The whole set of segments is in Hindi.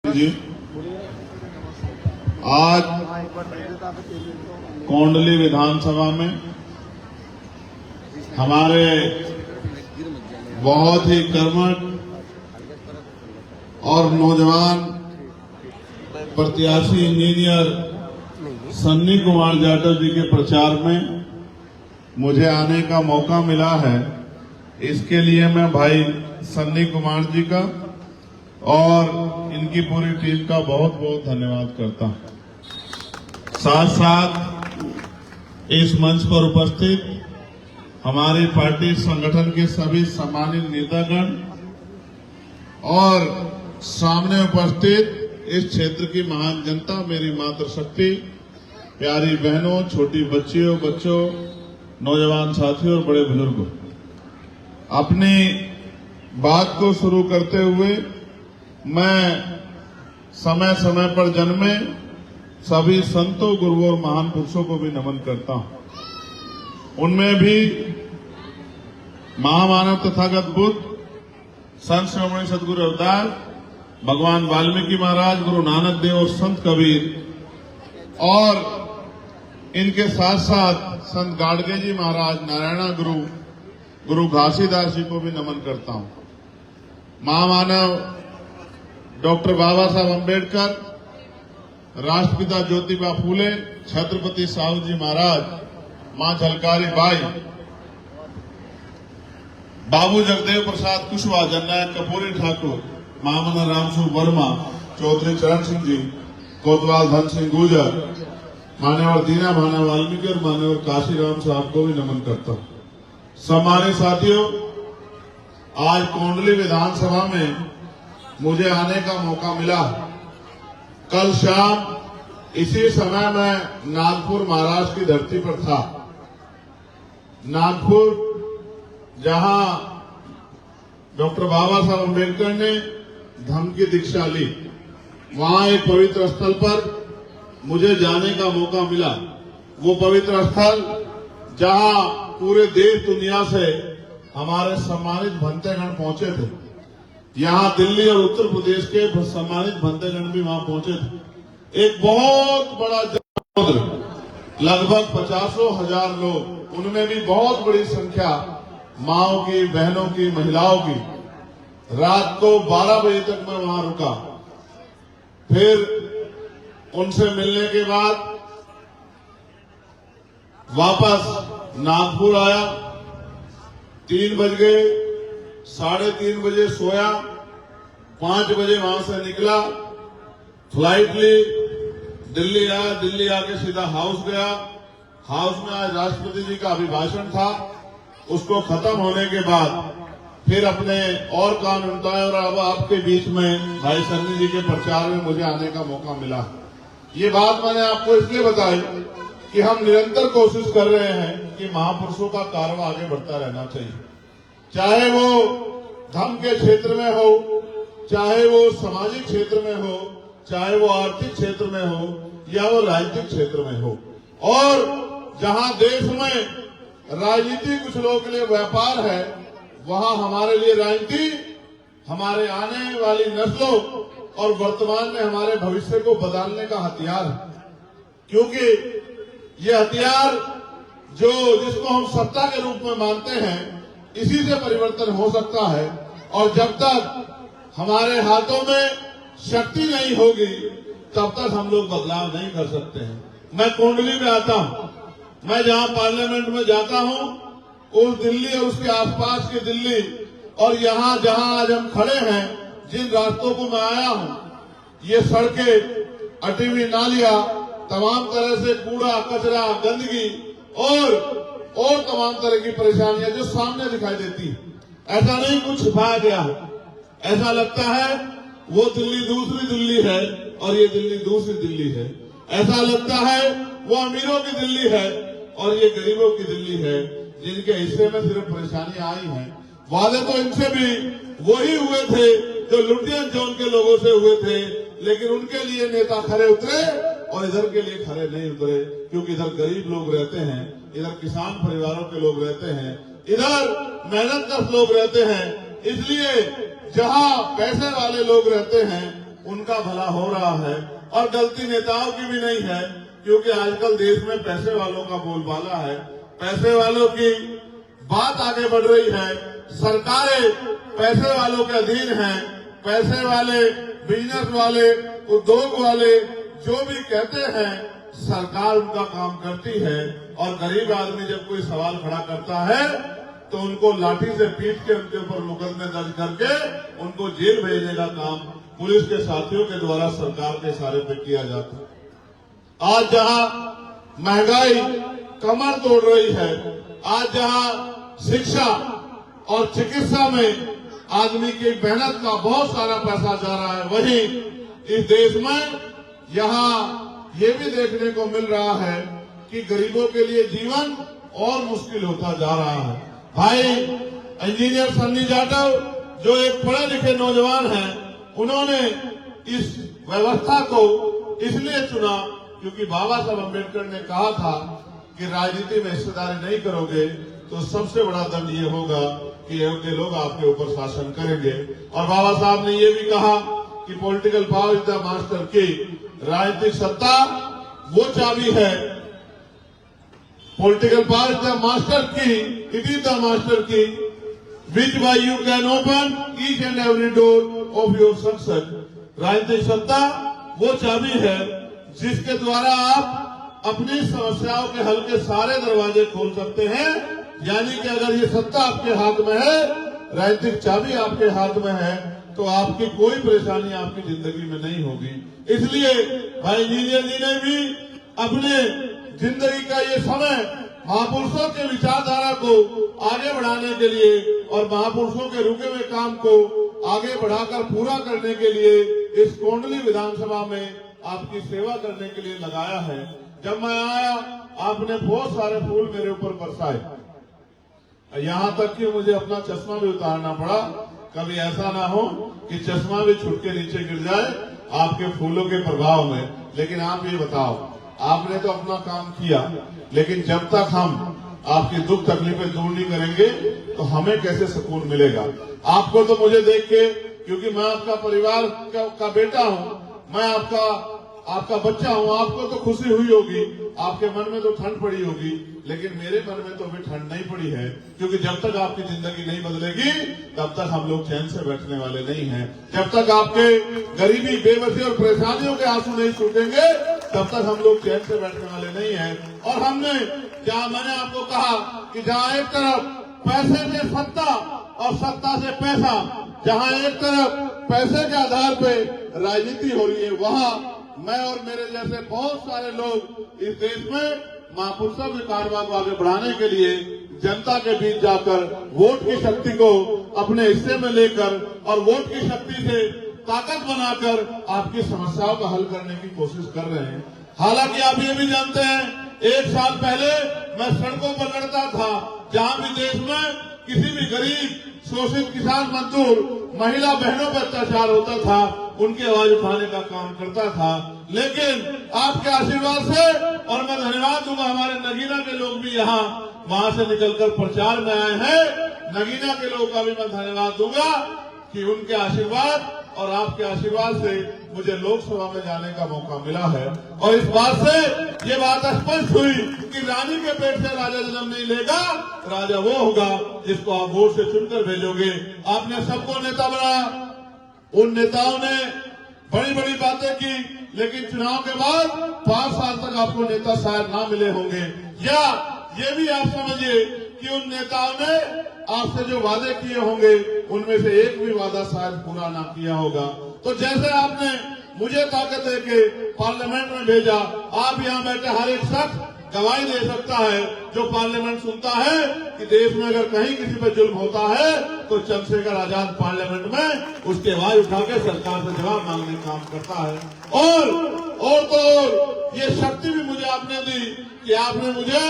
जी आज कोंडली विधानसभा में हमारे बहुत ही कर्मठ और नौजवान प्रत्याशी इंजीनियर सन्नी कुमार जाटव जी के प्रचार में मुझे आने का मौका मिला है। इसके लिए मैं भाई सन्नी कुमार जी का और इनकी पूरी टीम का बहुत बहुत धन्यवाद करता हूं। साथ साथ इस मंच पर उपस्थित हमारी पार्टी संगठन के सभी सम्मानित नेतागण और सामने उपस्थित इस क्षेत्र की महान जनता, मेरी मातृशक्ति, प्यारी बहनों, छोटी बच्चियों, बच्चों, नौजवान साथियों और बड़े बुजुर्गों, अपनी बात को शुरू करते हुए मैं समय समय पर जन्मे सभी संतों, गुरुओं और महान पुरुषों को भी नमन करता हूं। उनमें भी महामानव तथागत बुद्ध, संत श्रोमणी सदगुरु रविदास, भगवान वाल्मीकि महाराज, गुरु नानक देव और संत कबीर, और इनके साथ साथ संत गाडगे जी महाराज, नारायणा गुरु, गुरु घासीदास जी को भी नमन करता हूं। महामानव डॉक्टर बाबा साहब अम्बेडकर, राष्ट्रपिता ज्योतिबा फूले, छत्रपति साहू जी महाराज, मां झलकारी बाई, बाबू जगदेव प्रसाद कुशवाहा, जननायक कपूरी ठाकुर, महामना रामसु वर्मा, चौधरी चरण सिंह जी, कोतवाल धन सिंह गुर्जर, मान्यवर दीना भाना वाल्मीकि और मान्यवर काशीराम साहब को भी नमन करता हूं। सम्मानित साथियों, आज कोंडली विधानसभा में मुझे आने का मौका मिला। कल शाम इसी समय मैं नागपुर, महाराष्ट्र की धरती पर था। नागपुर, जहां डॉक्टर बाबा साहब अम्बेडकर ने धम्म की दीक्षा ली, वहां एक पवित्र स्थल पर मुझे जाने का मौका मिला। वो पवित्र स्थल जहां पूरे देश दुनिया से हमारे सम्मानित भंतेगण पहुंचे थे। यहां दिल्ली और उत्तर प्रदेश के सम्मानित भंतेगण भी वहां पहुंचे थे। एक बहुत बड़ा जनसमुद्र, लगभग 50,000 लोग, उनमें भी बहुत बड़ी संख्या माओं की, बहनों की, महिलाओं की। रात को 12 बजे तक मैं वहां रुका। फिर उनसे मिलने के बाद वापस नागपुर आया। 3 बज गए, 3:30 बजे सोया, 5 बजे वहां से निकला, फ्लाइट ली, दिल्ली आया। दिल्ली आके सीधा हाउस गया। हाउस में आज राष्ट्रपति जी का अभिभाषण था। उसको खत्म होने के बाद फिर अपने और काम निपटाए और अब आपके बीच में भाई सन्नी जी के प्रचार में मुझे आने का मौका मिला। ये बात मैंने आपको इसलिए बताई कि हम निरंतर कोशिश कर रहे हैं कि महापुरुषों का कारवा आगे बढ़ता रहना चाहिए, चाहे वो धर्म के क्षेत्र में हो, चाहे वो सामाजिक क्षेत्र में हो, चाहे वो आर्थिक क्षेत्र में हो या वो राजनीतिक क्षेत्र में हो। और जहां देश में राजनीति कुछ लोगों के लिए व्यापार है, वहां हमारे लिए राजनीति हमारे आने वाली नस्लों और वर्तमान में हमारे भविष्य को बदलने का हथियार है। क्योंकि ये हथियार जिसको हम सत्ता के रूप में मानते हैं, इसी से परिवर्तन हो सकता है। और जब तक हमारे हाथों में शक्ति नहीं होगी, तब तक हम लोग बदलाव नहीं कर सकते हैं। मैं कोंडली में आता हूं, मैं जहां पार्लियामेंट में जाता हूं, उस दिल्ली और उसके आसपास की दिल्ली और यहां जहां आज हम खड़े हैं, जिन रास्तों को मैं आया हूं, ये सड़कें, अटी हुई नालियां, तमाम तरह से कूड़ा कचरा, गंदगी और तमाम तरह की परेशानियां जो सामने दिखाई देती है। ऐसा नहीं कुछ छिपाया गया है। ऐसा लगता है वो दिल्ली दूसरी दिल्ली है और ये दिल्ली दूसरी दिल्ली है। ऐसा लगता है वो अमीरों की दिल्ली है और ये गरीबों की दिल्ली है, जिनके हिस्से में सिर्फ परेशानियां आई हैं। वादे तो इनसे भी वही हुए थे जो लुटियन जोन के लोगों से हुए थे, लेकिन उनके लिए नेता खरे उतरे और इधर के लिए खरे नहीं उतरे। क्योंकि इधर गरीब लोग रहते हैं, इधर किसान परिवारों के लोग रहते हैं, इधर मेहनतकश लोग रहते हैं। इसलिए जहां पैसे वाले लोग रहते हैं, उनका भला हो रहा है और गलती नेताओं की भी नहीं है, क्योंकि आजकल देश में पैसे वालों का बोलबाला है, पैसे वालों की बात आगे बढ़ रही है, सरकारें पैसे वालों के अधीन हैं, पैसे वाले, बिजनेस वाले, उद्योग वाले जो भी कहते हैं सरकार उनका काम करती है। और गरीब आदमी जब कोई सवाल खड़ा करता है तो उनको लाठी से पीट के उनके ऊपर मुकदमे दर्ज करके उनको जेल भेजने का काम पुलिस के साथियों के द्वारा सरकार के इशारे पे किया जाता है। आज जहां महंगाई कमर तोड़ रही है, आज जहां शिक्षा और चिकित्सा में आदमी की मेहनत का बहुत सारा पैसा जा रहा है, वहीं इस देश में यहाँ ये भी देखने को मिल रहा है कि गरीबों के लिए जीवन और मुश्किल होता जा रहा है। भाई इंजीनियर सन्नी जाटव जो एक पढ़े लिखे नौजवान हैं, उन्होंने इस व्यवस्था को इसलिए चुना क्योंकि बाबा साहब अम्बेडकर ने कहा था कि राजनीति में हिस्सेदारी नहीं करोगे तो सबसे बड़ा दंड ये होगा कि योग्य लोग आपके ऊपर शासन करेंगे। और बाबा साहब ने ये भी कहा कि political power is the master की, राजनीतिक सत्ता वो चाबी है, political power is the master की, इट इज द मास्टर की विच bye you can open each and every door of your success. राजनीतिक सत्ता वो चाबी है जिसके द्वारा आप अपनी समस्याओं के हल के सारे दरवाजे खोल सकते हैं। यानी कि अगर ये सत्ता आपके हाथ में है, राजनीतिक चाबी आपके हाथ में है, तो आपकी कोई परेशानी आपकी जिंदगी में नहीं होगी। इसलिए भाई इंजीनियर जी ने भी अपने जिंदगी का ये समय महापुरुषों के विचारधारा को आगे बढ़ाने के लिए और महापुरुषों के रुके हुए काम को आगे बढ़ाकर पूरा करने के लिए इस कोंडली विधानसभा में आपकी सेवा करने के लिए लगाया है। जब मैं आया आपने बहुत सारे फूल मेरे ऊपर बरसाए, यहाँ तक कि मुझे अपना चश्मा भी उतारना पड़ा। कभी ऐसा ना हो कि चश्मा भी छूट के नीचे गिर जाए आपके फूलों के प्रभाव में। लेकिन आप ये बताओ, आपने तो अपना काम किया, लेकिन जब तक हम आपकी दुख तकलीफें दूर नहीं करेंगे तो हमें कैसे सुकून मिलेगा। आपको तो मुझे देख के, क्योंकि मैं आपका परिवार का बेटा हूँ, मैं आपका बच्चा हूँ, आपको तो खुशी हुई होगी, आपके मन में तो ठंड पड़ी होगी, लेकिन मेरे मन में तो अभी ठंड नहीं पड़ी है, क्योंकि जब तक आपकी जिंदगी नहीं बदलेगी तब तक हम लोग चैन से बैठने वाले नहीं हैं। जब तक आपके गरीबी, बेबसी और परेशानियों के आंसू नहीं सूखेंगे तब तक हम लोग चैन से बैठने वाले नहीं हैं। और मैंने आपको कहा कि जहाँ एक तरफ पैसे से सत्ता और सत्ता से पैसा, जहाँ एक तरफ पैसे के आधार पे राजनीति हो रही है, वहाँ मैं और मेरे जैसे बहुत सारे लोग इस देश में महापुरुषों के कारवा को आगे बढ़ाने के लिए जनता के बीच जाकर वोट की शक्ति को अपने हिस्से में लेकर और वोट की शक्ति से ताकत बनाकर आपकी समस्याओं का हल करने की कोशिश कर रहे हैं। हालांकि आप ये भी जानते हैं, 1 साल पहले मैं सड़कों पर लड़ता था, जहां भी देश में किसी भी गरीब, शोषित किसान, मजदूर, महिला बहनों पर अत्याचार होता था, उनकी आवाज उठाने का काम करता था। लेकिन आपके आशीर्वाद से, और मैं धन्यवाद दूंगा हमारे नगीना के लोग भी यहाँ वहां से निकलकर प्रचार में आए हैं, नगीना के लोगों का भी मैं धन्यवाद दूंगा कि उनके आशीर्वाद और आपके आशीर्वाद से मुझे लोकसभा में जाने का मौका मिला है। और इस बात से ये बात स्पष्ट हुई कि रानी के पेट से राजा जन्म नहीं लेगा, राजा वो होगा जिसको आप वोट से चुनकर भेजोगे। आपने सबको नेता बनाया, उन नेताओं ने बड़ी बड़ी बातें की, लेकिन चुनाव के बाद 5 साल तक आपको नेता शायद ना मिले होंगे, या ये भी आप समझिए कि उन नेताओं ने आपसे जो वादे किए होंगे उनमें से एक भी वादा शायद पूरा ना किया होगा। तो जैसे आपने मुझे ताकत देके पार्लियामेंट में भेजा, आप यहाँ बैठे हर एक शख्स गवाही दे सकता है जो पार्लियामेंट सुनता है कि देश में अगर कहीं किसी पर जुल्म होता है तो चंद्रशेखर आजाद पार्लियामेंट में उसकी आवाज उठा के सरकार से जवाब मांगने का काम करता है। और तो ये शक्ति भी मुझे आपने दी कि आपने मुझे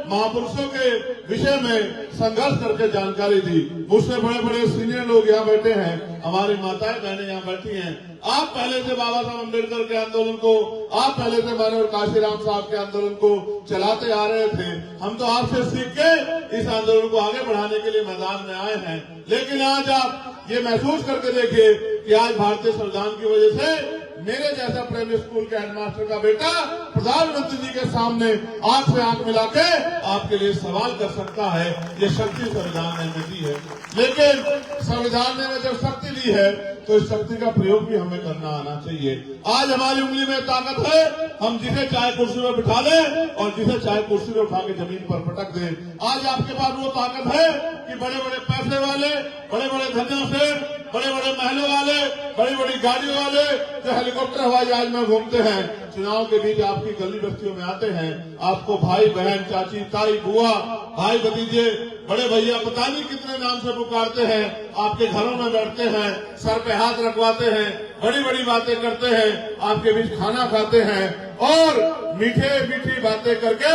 महापुरुषों के विषय में संघर्ष करके जानकारी दी। मुझसे बड़े बड़े सीनियर लोग यहाँ बैठे हैं, हमारी माताएं बहनें यहाँ बैठी हैं। आप पहले से बाबा साहब अम्बेडकर के आंदोलन को, आप पहले से माननीय काशीराम साहब के आंदोलन को चलाते आ रहे थे। हम तो आपसे सीख के इस आंदोलन को आगे बढ़ाने के लिए मैदान में आए हैं। लेकिन आज आप ये महसूस करके देखिए कि आज भारतीय संविधान की वजह से मेरे जैसा प्राइमरी स्कूल के हेडमास्टर का बेटा प्रधानमंत्री जी के सामने आंख से आंख मिला के आपके लिए सवाल कर सकता है। ये शक्ति संविधान ने दी है, लेकिन संविधान ने जब शक्ति दी है तो इस शक्ति का प्रयोग भी हमें करना आना चाहिए। आज हमारी उंगली में ताकत है, हम जिसे चाहे कुर्सी पर बिठा दें और जिसे चाहे कुर्सी पर उठा के जमीन पर पटक दें। आज आपके पास वो ताकत है कि बड़े बड़े पैसे वाले, बड़े बड़े धनियों से, बड़े बड़े महलों वाले, बड़ी बड़ी गाड़ियों वाले जो हेलीकॉप्टर हवाई जहाज में घूमते हैं, चुनाव के बीच आपकी गली बस्तियों में आते हैं, आपको भाई बहन, चाची, ताई, बुआ, भाई भतीजे, बड़े भैया, पता नहीं कितने नाम से पुकारते हैं, आपके घरों में बैठते हैं, सर पे हाथ रखवाते हैं, बड़ी बड़ी बातें करते हैं, आपके बीच खाना खाते हैं और मीठे मीठी बातें करके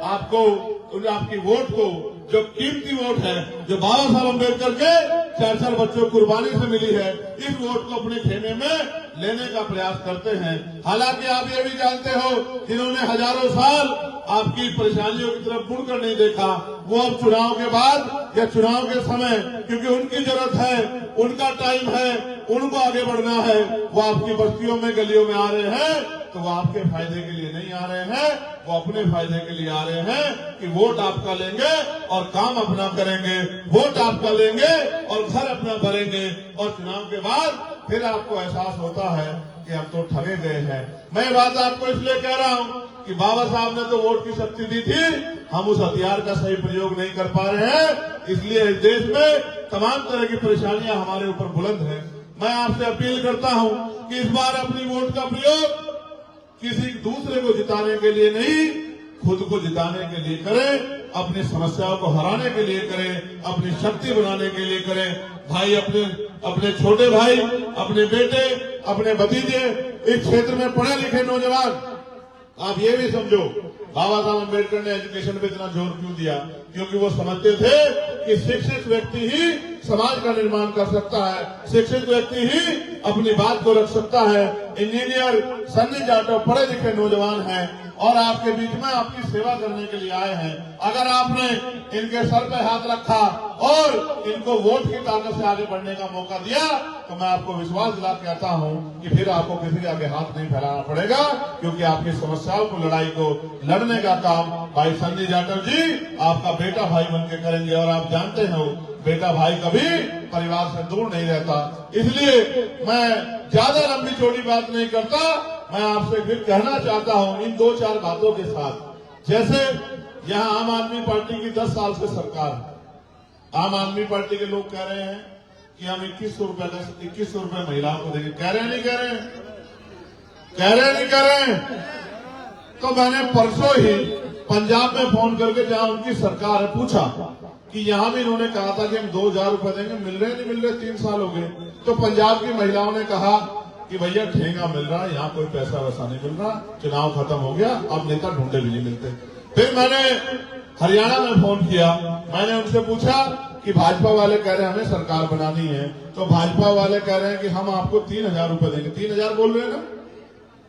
आपको आपकी वोट को, जो कीमती वोट है, जो बाबा साहब अम्बेडकर के 4 बच्चों कुर्बानी से मिली है, इस वोट को अपने खेमे में लेने का प्रयास करते हैं। हालांकि आप ये भी जानते हो, जिन्होंने हजारों साल आपकी परेशानियों की तरफ मुड़कर नहीं देखा, वो अब चुनाव के बाद या चुनाव के समय, क्योंकि उनकी जरूरत है, उनका टाइम है, उनको आगे बढ़ना है, वो आपकी बस्तियों में, गलियों में आ रहे हैं, तो वो आपके फायदे के लिए नहीं आ रहे हैं, वो अपने फायदे के लिए आ रहे हैं कि वोट आपका लेंगे और काम अपना करेंगे, वोट आपका लेंगे और घर अपना भरेंगे, और चुनाव के बाद फिर आपको एहसास होता है कि हम तो ठगे गए हैं। मैं बात आपको इसलिए कह रहा हूं कि बाबा साहब ने तो वोट की शक्ति दी थी, हम उस हथियार का सही प्रयोग नहीं कर पा रहे हैं, इसलिए इस देश में तमाम तरह की परेशानियां हमारे ऊपर बुलंद हैं। मैं आपसे अपील करता हूं कि इस बार अपनी वोट का प्रयोग किसी दूसरे को जिताने के लिए नहीं, खुद को जिताने के लिए करें, अपनी समस्याओं को हराने के लिए करें, अपनी शक्ति बनाने के लिए करें। भाई अपने छोटे भाई, अपने बेटे, अपने भतीजे, इस क्षेत्र में पढ़े लिखे नौजवान, आप ये भी समझो बाबा साहब अम्बेडकर ने एजुकेशन पे इतना जोर क्यों दिया, क्योंकि वो समझते थे कि शिक्षित व्यक्ति ही समाज का निर्माण कर सकता है, शिक्षित व्यक्ति ही अपनी बात को रख सकता है। इंजीनियर सन्नी जाटव पढ़े लिखे नौजवान हैं और आपके बीच में आपकी सेवा करने के लिए आए हैं। अगर आपने इनके सर पे हाथ रखा और इनको वोट की ताकत से आगे बढ़ने का मौका दिया, तो मैं आपको विश्वास दिला के आता हूं कि फिर आपको किसी के आगे हाथ नहीं फैलाना पड़ेगा, क्योंकि आपकी समस्याओं को, लड़ाई को लड़ने का काम भाई सन्नी जाटव जी आपका बेटा भाई बन के करेंगे। और आप जानते हो, बेटा भाई कभी परिवार से दूर नहीं रहता। इसलिए मैं ज्यादा लंबी चौड़ी बात नहीं करता, मैं आपसे फिर कहना चाहता हूं इन 2-4 बातों के साथ। जैसे यहां आम आदमी पार्टी की 10 साल से सरकार है, आम आदमी पार्टी के लोग कह रहे हैं कि हम 2100 रुपए महिलाओं को देंगे। कह रहे हैं नहीं कह रहे हैं? कह रहे नहीं कह रहे हैं? तो मैंने परसों ही पंजाब में फोन करके, जहां उनकी सरकार है, पूछा कि यहां भी इन्होंने कहा था कि हम 2000 रुपए देंगे, मिल रहे नहीं मिल रहे, 3 साल हो गए। तो पंजाब की महिलाओं ने कहा कि भैया ठेंगा मिल रहा है, यहाँ कोई पैसा वैसा नहीं मिल रहा, चुनाव खत्म हो गया, अब नेता ढूंढे भी नहीं मिलते। फिर मैंने हरियाणा में फोन किया, मैंने उनसे पूछा कि भाजपा वाले कह रहे हैं हमें सरकार बनानी है, तो भाजपा वाले कह रहे हैं कि हम आपको 3000 रुपए देंगे। 3000 बोल रहे हैं ना?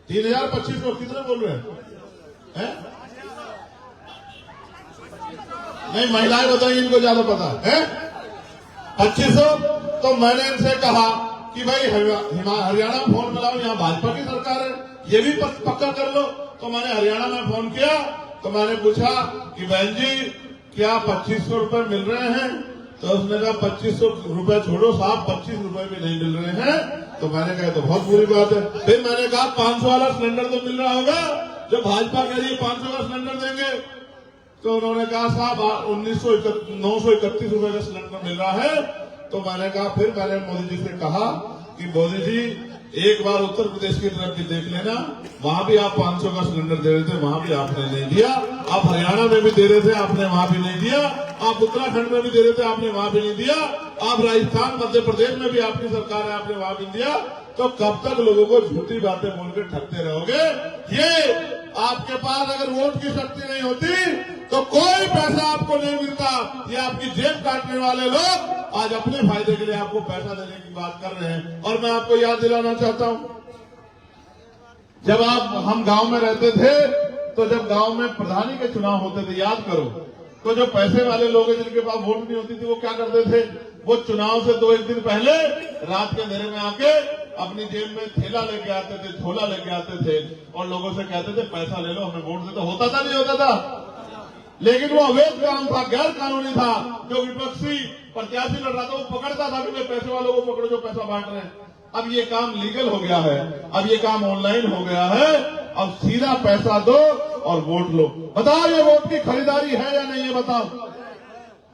3000 2500 कितने बोल रहे हैं? नहीं, महिलाएं बताइए, इनको ज्यादा पता है। 2500। तो मैंने इनसे कहा कि भाई हरियाणा में फोन मिलाओ, यहाँ भाजपा की सरकार है, ये भी पक्का कर लो। तो मैंने हरियाणा में फोन किया, तो मैंने पूछा कि बहन जी क्या 2500 रुपए मिल रहे हैं? तो उसने कहा 2500 रुपए छोड़ो साहब, 25 रुपए भी नहीं मिल रहे हैं। तो मैंने कहा तो बहुत बुरी बात है। फिर मैंने कहा 500 वाला सिलेंडर तो मिल रहा होगा, जो भाजपा कह रही है 500 का सिलेंडर देंगे। तो उन्होंने कहा साहब 931 रुपए का सिलेंडर मिल रहा है। तो मैंने कहा, फिर मैंने मोदी जी से कहा कि मोदी जी एक बार उत्तर प्रदेश की तरफ भी देख लेना, वहां भी आप 500 का सिलेंडर दे रहे थे, वहां भी आपने नहीं दिया। आप हरियाणा में भी दे रहे थे, आपने वहां भी नहीं दिया। आप उत्तराखंड में भी दे रहे थे, आपने वहां भी नहीं दिया। आप राजस्थान, मध्य प्रदेश में भी आपकी सरकार है, आपने वहां भी दिया। तो कब तक लोगों को झूठी बातें बोलकर ठगते रहोगे? ये आपके पास अगर वोट की शक्ति नहीं होती तो कोई पैसा आपको नहीं मिलता। ये आपकी जेब काटने वाले लोग आज अपने फायदे के लिए आपको पैसा देने की बात कर रहे हैं। और मैं आपको याद दिलाना चाहता हूं, जब हम गांव में रहते थे, तो जब गांव में प्रधानी के चुनाव होते थे, याद करो, तो जो पैसे वाले लोग हैं जिनके पास वोट नहीं होती थी, वो क्या करते थे? वो चुनाव से 2-1 दिन पहले रात के अंधेरे में आके अपनी जेब में थैला लेके आते थे, झोला लेके आते थे और लोगों से कहते थे पैसा ले लो, हमें वोट दे दो। होता था नहीं होता था? लेकिन वो अवैध काम था, गैर कानूनी था। जो विपक्षी प्रत्याशी लड़ रहा था वो पकड़ता था कि वे पैसे वालों को पकड़ो जो पैसा बांट रहे हैं। अब ये काम लीगल हो गया है, अब ये काम ऑनलाइन हो गया है। अब सीधा पैसा दो और वोट लो। बताओ ये वोट की खरीदारी है या नहीं है? बताओ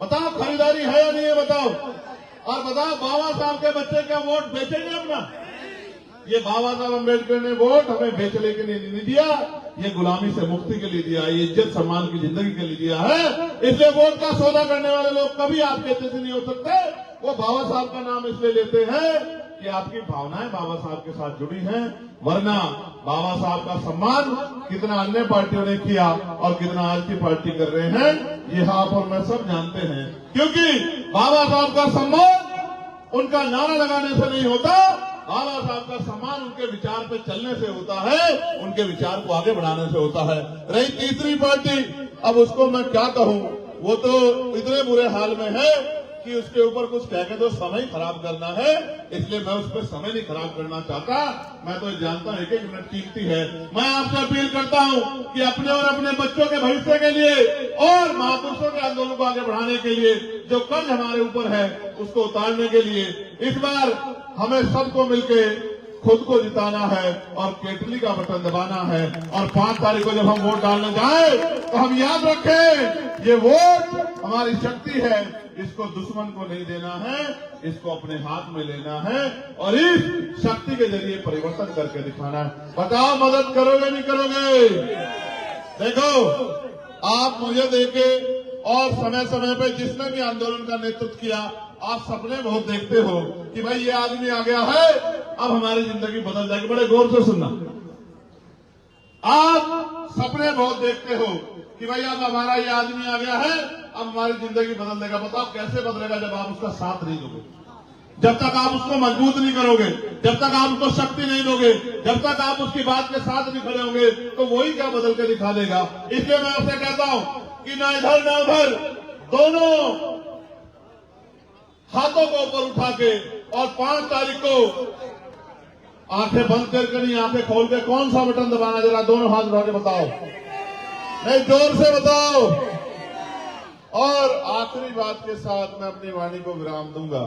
बताओ, खरीदारी है या नहीं है? बताओ। और बताओ, बाबा साहब के बच्चे क्या वोट बेचेंगे अपना? ये बाबा साहब अम्बेडकर ने वोट हमें बेचने के लिए नहीं दिया, ये गुलामी से मुक्ति के लिए दिया, ये इज्जत सम्मान की जिंदगी के लिए दिया है। इसलिए वोट का सौदा करने वाले लोग कभी आपके जैसे नहीं हो सकते। वो बाबा साहब का नाम इसलिए लेते हैं कि आपकी भावनाएं बाबा साहब के साथ जुड़ी हैं, वरना बाबा साहब का सम्मान कितना अन्य पार्टियों ने किया और कितना आज की पार्टी कर रहे हैं, ये आप और मैं सब जानते हैं। क्योंकि बाबा साहब का सम्मान उनका नारा लगाने से नहीं होता, बाबा साहब का सम्मान उनके विचार पे चलने से होता है, उनके विचार को आगे बढ़ाने से होता है। रही तीसरी पार्टी, अब उसको मैं क्या कहूं, वो तो इतने बुरे हाल में है कि उसके ऊपर कुछ कह के तो समय खराब करना है, इसलिए मैं उस पर समय नहीं खराब करना चाहता। मैं तो जानता हूं 1-1 मिनट कीमती है। मैं आपसे अपील करता हूं कि अपने और अपने बच्चों के भविष्य के लिए और महापुरुषों के आंदोलन को आगे बढ़ाने के लिए जो कर्ज हमारे ऊपर है उसको उतारने के लिए इस बार हमें सबको मिलके खुद को जिताना है और केतली का बटन दबाना है। और 5 तारीख को जब हम वोट डालने जाए तो हम याद रखें, ये वोट हमारी शक्ति है, इसको दुश्मन को नहीं देना है, इसको अपने हाथ में लेना है और इस शक्ति के जरिए परिवर्तन करके दिखाना है। बताओ, मदद करोगे नहीं करोगे? देखो, आप मुझे देके और समय समय पे जिसने भी आंदोलन का नेतृत्व किया, आप सपने बहुत देखते हो कि भाई ये आदमी आ गया है, अब हमारी जिंदगी बदल जाएगी। बड़े गौर से सुनना, आप सपने बहुत देखते हो कि भाई अब हमारा ये आदमी आ गया है, अब हमारी जिंदगी बदल देगा। बताओ कैसे बदलेगा? जब आप उसका साथ नहीं दोगे, जब तक आप उसको मजबूत नहीं करोगे, जब तक आप उसको शक्ति नहीं दोगे, जब तक आप उसकी बात के साथ नहीं खड़े होंगे, तो वही क्या बदल के दिखा देगा। इसलिए मैं आपसे कहता हूं कि ना इधर ना उधर, दोनों हाथों को ऊपर उठा के और 5 तारीख को आंखें बंद करके नहीं, आंखें खोल के कौन सा बटन दबाना, जरा दोनों हाथ उठा के बताओ, नहीं जोर से बताओ। और आखिरी बात के साथ मैं अपनी वाणी को विराम दूंगा।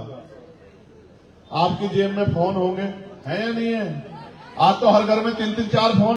आपकी जेब में फोन होंगे, है या नहीं है? आज तो हर घर में 3-3-4 फोन